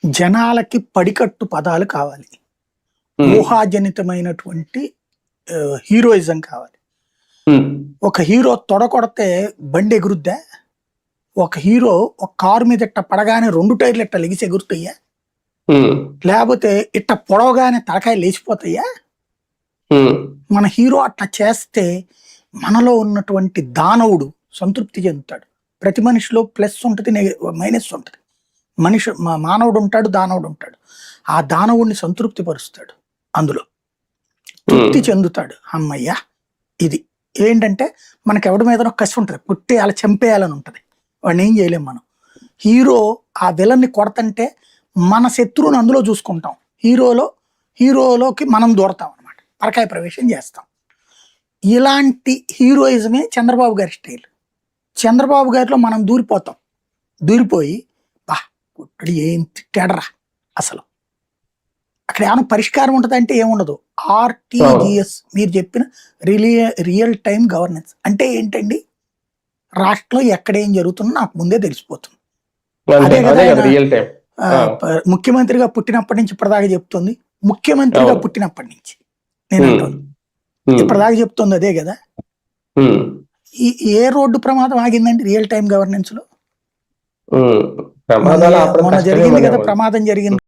జనాలకి పడికట్టు పదాలు కావాలి. ఉమ్, ఊహాజనితమైనటువంటి హీరోయిజం కావాలి. ఉమ్, ఒక హీరో తొడకొడితే బండి ఎగురుద్దా? ఒక హీరో ఒక కారు మీద ఇట్ట పడగానే 2 టైర్లు ఇట్ట లెగిసి ఎగురుతాయా? ఉమ్, లేకపోతే ఇట్ట పొడవగానే తలకాయ లేచిపోతాయా? ఉమ్, మన హీరో అట్లా చేస్తే మనలో ఉన్నటువంటి దానవుడు సంతృప్తి చెందుతాడు. ప్రతి మనిషిలో ప్లస్ ఉంటుంది, మైనస్ ఉంటుంది. మానవుడు ఉంటాడు, దానవుడు ఉంటాడు. ఆ దానవుడిని సంతృప్తి పరుస్తాడు, అందులో తృప్తి చెందుతాడు. అమ్మయ్యా, ఇది ఏంటంటే మనకు ఎవడి మీద కసి ఉంటుంది, పుట్టేయాలి, చంపేయాలని ఉంటుంది. వాడిని ఏం చేయలేం మనం. హీరో ఆ విలన్ని కొడతంటే మన శత్రువుని అందులో చూసుకుంటాం. హీరోలోకి మనం దూరతాం అనమాట, పరకాయ ప్రవేశం చేస్తాం. ఇలాంటి హీరోయిజమే చంద్రబాబు గారి స్టైల్. చంద్రబాబు గారిలో మనం దూరిపోయి బా కుట్టడి ఏం తిట్టాడరా, అసలు అక్కడ ఏమైనా పరిష్కారం ఉంటుంది అంటే ఏముండదు. ఆర్టీజీఎస్ మీరు చెప్పిన రియల్ టైం గవర్నెన్స్ అంటే ఏంటండి? రాష్ట్రంలో ఎక్కడేం జరుగుతుందో నాకు ముందే తెలిసిపోతుంది. అదే కదా ముఖ్యమంత్రిగా పుట్టినప్పటి నుంచి ఇప్పటిదాకా చెప్తుంది. ముఖ్యమంత్రిగా పుట్టినప్పటి నుంచి నేను అంటాను, ఇప్పటిదాకా చెప్తుంది అదే కదా. ఏ రోడ్డు ప్రమాదం ఆగిందండి రియల్ టైం గవర్నెన్స్ లో? మొన్న జరిగింది కదా ప్రమాదం జరిగింది.